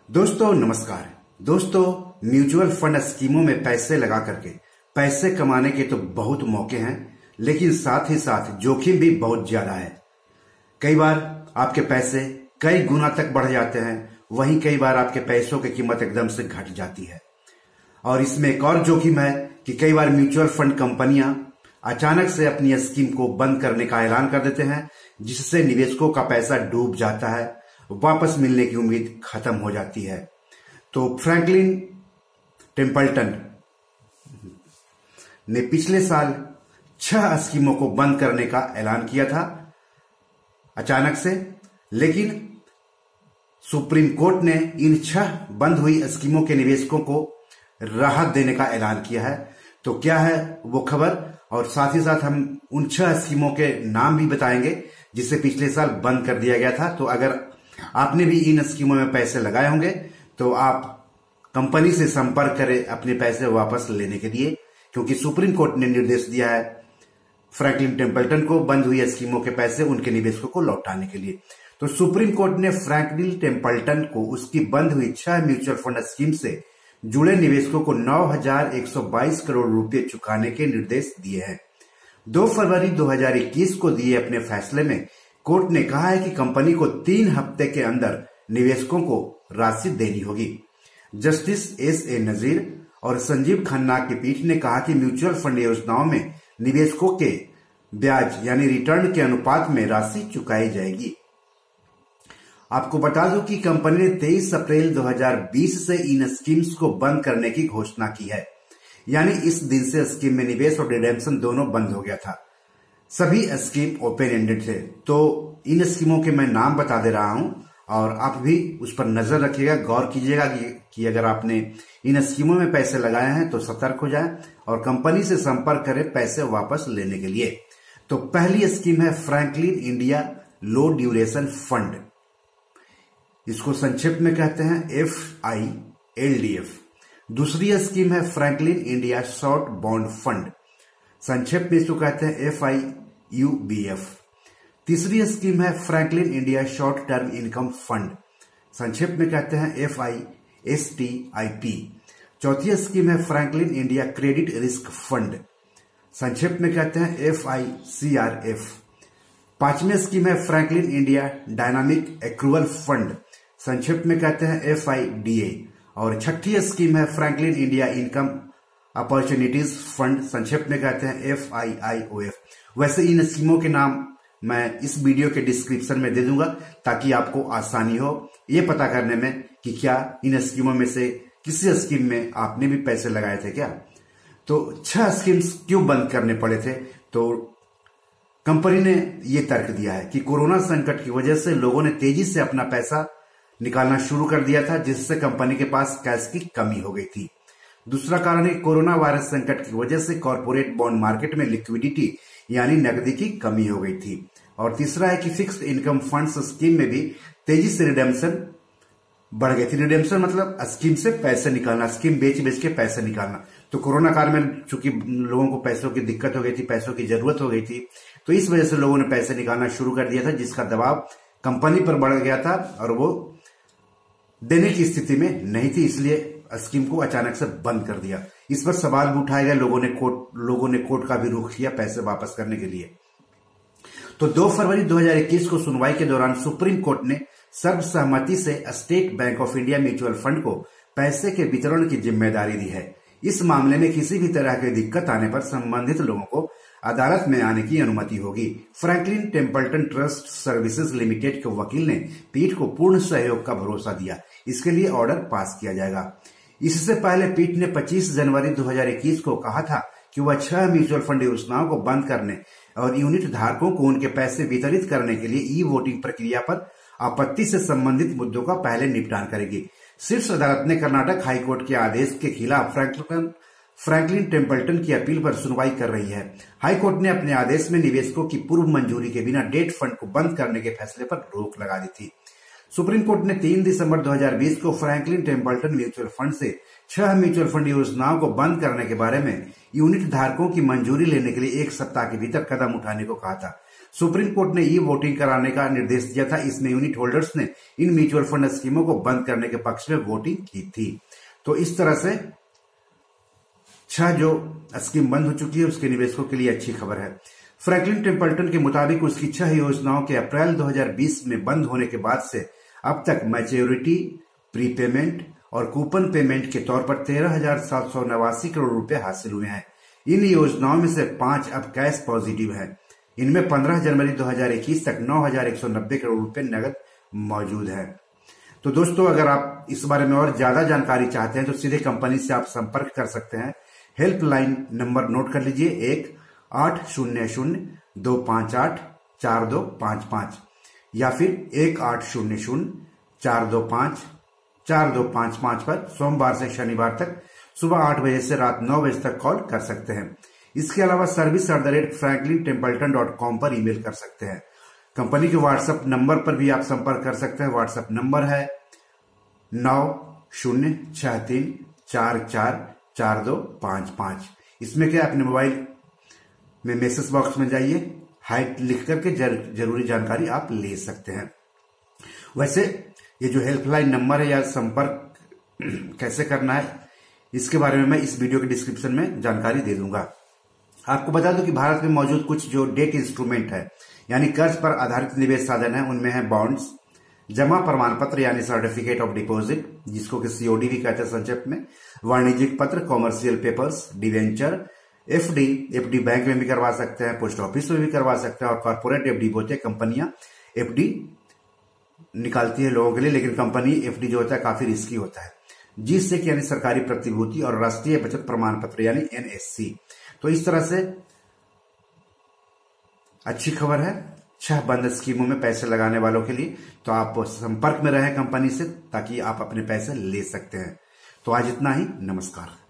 दोस्तों नमस्कार। दोस्तों, म्यूचुअल फंड स्कीमों में पैसे लगा करके पैसे कमाने के तो बहुत मौके हैं, लेकिन साथ ही साथ जोखिम भी बहुत ज्यादा है। कई बार आपके पैसे कई गुना तक बढ़ जाते हैं, वहीं कई बार आपके पैसों की कीमत एकदम से घट जाती है। और इसमें एक और जोखिम है कि कई बार म्यूचुअल फंड कंपनियां अचानक से अपनी स्कीम को बंद करने का ऐलान कर देते हैं, जिससे निवेशकों का पैसा डूब जाता है, वापस मिलने की उम्मीद खत्म हो जाती है। तो फ्रैंकलिन टेम्पल्टन ने पिछले साल 6 स्कीमों को बंद करने का ऐलान किया था अचानक से, लेकिन सुप्रीम कोर्ट ने इन 6 बंद हुई स्कीमों के निवेशकों को राहत देने का ऐलान किया है। तो क्या है वो खबर, और साथ ही साथ हम उन 6 स्कीमों के नाम भी बताएंगे जिसे पिछले साल बंद कर दिया गया था। तो अगर आपने भी इन स्कीमों में पैसे लगाए होंगे तो आप कंपनी से संपर्क करें अपने पैसे वापस लेने के लिए, क्योंकि सुप्रीम कोर्ट ने निर्देश दिया है फ्रैंकलिन टेम्पल्टन को बंद हुई स्कीमों के पैसे उनके निवेशकों को लौटाने के लिए। तो सुप्रीम कोर्ट ने फ्रैंकलिन टेम्पल्टन को उसकी बंद हुई 6 म्यूचुअल फंड स्कीम से जुड़े निवेशकों को 9,122 करोड़ रुपए चुकाने के निर्देश दिए हैं। 2 फरवरी 2021 को दिए अपने फैसले में कोर्ट ने कहा है कि कंपनी को 3 हफ्ते के अंदर निवेशकों को राशि देनी होगी। जस्टिस एस.ए. नजीर और संजीव खन्ना की पीठ ने कहा कि म्यूचुअल फंड योजनाओं में निवेशकों के ब्याज यानी रिटर्न के अनुपात में राशि चुकाई जाएगी। आपको बता दूं कि कंपनी ने 23 अप्रैल 2020 से इन स्कीम्स को बंद करने की घोषणा की है, यानी इस दिन से स्कीम में निवेश और रिडेम्पशन दोनों बंद हो गया था। सभी स्कीम ओपन एंडेड थे। तो इन स्कीमों के मैं नाम बता दे रहा हूं और आप भी उस पर नजर रखिएगा, गौर कीजिएगा कि अगर आपने इन स्कीमों में पैसे लगाए हैं तो सतर्क हो जाएं और कंपनी से संपर्क करें पैसे वापस लेने के लिए। तो पहली स्कीम है फ्रैंकलिन इंडिया लो ड्यूरेशन फंड, इसको संक्षिप्त में कहते हैं FILDF। दूसरी स्कीम है Franklin India short bond fund, संक्षेप में इसको कहते हैं FIUBF। तीसरी स्कीम है Franklin India short term income fund, संक्षेप में कहते हैं FISTIP। चौथी स्कीम है Franklin India credit risk fund, संक्षेप में कहते हैं FICRF। पांचवी स्कीम है Franklin India dynamic accrual fund, संक्षेप में कहते हैं FIDA। और छठी स्कीम है Franklin India income opportunities fund, संक्षेप में कहते हैं FIIOF। वैसे इन स्कीमों के नाम मैं इस वीडियो के डिस्क्रिप्शन में दे दूंगा ताकि आपको आसानी हो ये पता करने में कि क्या इन स्कीमों में से किसी स्कीम में आपने भी पैसे लगाए थे क्या। तो 6 स्कीम्स क्यों बंद करने पड़े थे, तो कंपनी ने ये तर्क दिया है कि कोरोना संकट की वजह से लोगों ने तेजी से अपना पैसा निकालना शुरू कर दिया था, जिससे कंपनी के पास कैश की कमी हो गई थी। दूसरा कारण है कोरोना वायरस संकट की वजह से कॉर्पोरेट बॉन्ड मार्केट में लिक्विडिटी यानी नकदी की कमी हो गई थी। और तीसरा है कि फिक्स्ड इनकम फंड्स स्कीम में भी तेजी से रिडेम्पशन बढ़ गई थी। रिडेम्पशन मतलब स्कीम से पैसे निकालना, स्कीम बेच बेच के पैसे निकालना। तो कोरोना काल में चूंकि लोगों को पैसों की दिक्कत हो गई थी, पैसों की जरूरत हो गई थी, तो इस वजह से लोगों ने पैसे निकालना शुरू कर दिया था, जिसका दबाव कंपनी पर बढ़ गया था और वो देने की स्थिति में नहीं थी, इसलिए स्कीम को अचानक से बंद कर दिया। इस पर सवाल भी उठाए गए, लोगों ने कोर्ट का भी रुख किया पैसे वापस करने के लिए। तो 2 फरवरी 2021 को सुनवाई के दौरान सुप्रीम कोर्ट ने सर्वसहमति से state bank of India mutual fund को पैसे के वितरण की जिम्मेदारी दी है। इस मामले में किसी भी तरह की दिक्कत आने पर संबंधित लोगों को अदालत में आने की अनुमति होगी। Franklin Templeton trust services limited के वकील ने पीठ को पूर्ण सहयोग का भरोसा दिया, इसके लिए ऑर्डर पास किया जाएगा। इससे पहले पीठ ने 25 जनवरी 2021 को कहा था कि वह 6 म्यूचुअल फंड योजनाओं को बंद करने और यूनिट धारकों को उनके पैसे वितरित करने के लिए ई वोटिंग प्रक्रिया पर आपत्ति से संबंधित मुद्दों का पहले निपटान करेगी। शीर्ष अदालत ने कर्नाटक हाईकोर्ट के आदेश के खिलाफ फ्रैंकलिन टेम्पल्टन की अपील पर सुनवाई कर रही है। हाईकोर्ट ने अपने आदेश में निवेशकों की पूर्व मंजूरी के बिना डेट फंड को बंद करने के फैसले पर रोक लगा दी थी। सुप्रीम कोर्ट ने 3 दिसंबर 2020 को फ्रैंकलिन टेम्पल्टन म्यूचुअल फंड से 6 म्यूचुअल फंड योजनाओं को बंद करने के बारे में यूनिट धारकों की मंजूरी लेने के लिए 1 सप्ताह के भीतर कदम उठाने को कहा था। सुप्रीम कोर्ट ने ई वोटिंग कराने का निर्देश दिया था। इसमें यूनिट होल्डर्स ने इन म्यूचुअल फंड स्कीमों को बंद करने के पक्ष में वोटिंग की थी। तो इस तरह से 6 जो स्कीम बंद हो चुकी है उसके निवेशकों के लिए अच्छी खबर है। फ्रैंकलिन टेम्पल्टन के मुताबिक उसकी 6 योजनाओं के अप्रैल 2020 में बंद होने के बाद से अब तक मैच्योरिटी, प्रीपेमेंट और कूपन पेमेंट के तौर पर 13,789 करोड़ रुपए हासिल हुए हैं। इन योजनाओं में से 5 अब कैश पॉजिटिव है। इनमें 15 जनवरी 2021 तक 9,190 करोड़ रुपए नगद मौजूद है। तो दोस्तों, अगर आप इस बारे में और ज्यादा जानकारी चाहते हैं तो सीधे कंपनी से आप संपर्क कर सकते हैं। हेल्पलाइन नंबर नोट कर लीजिए 1-800-258-4255 या फिर 1-800-425-4255 पर सोमवार से शनिवार तक सुबह 8 बजे से रात 9 बजे तक कॉल कर सकते हैं। इसके अलावा service@franklintempleton.com पर ईमेल कर सकते हैं। कंपनी के व्हाट्सएप नंबर पर भी आप संपर्क कर सकते हैं। व्हाट्सएप नंबर है 9063444255। इसमें क्या, अपने मोबाइल में मैसेज बॉक्स में जाइए, हाइट लिख करके जरूरी जानकारी आप ले सकते हैं। वैसे ये जो हेल्पलाइन नंबर है या संपर्क कैसे करना है, इसके बारे में मैं इस वीडियो के डिस्क्रिप्शन में जानकारी दे दूंगा। आपको बता दूं कि भारत में मौजूद कुछ जो डेट इंस्ट्रूमेंट है यानी कर्ज पर आधारित निवेश साधन है, उनमें है बॉन्ड्स, जमा प्रमाण पत्र यानी सर्टिफिकेट ऑफ डिपॉजिट जिसको कि सीओडी भी कहते हैं संक्षेप में, वाणिज्यिक पत्र, commercial papers, debenture, FD bank में भी करवा सकते हैं, पोस्ट ऑफिस में भी करवा सकते हैं और कॉर्पोरेट एफडी होते हैं। कंपनियां एफडी निकालती है लोगों के लिए, लेकिन कंपनी एफडी जो होता है काफी रिस्की होता है। जिससे कि यानी सरकारी प्रतिभूति और राष्ट्रीय बचत प्रमाण पत्र यानी एनएससी। तो इस तरह से अच्छी खबर है 6 बंद स्कीमों में पैसे लगाने वालों के लिए। तो आप संपर्क में रहें कंपनी से ताकि आप अपने पैसे ले सकते हैं। तो आज इतना ही, नमस्कार।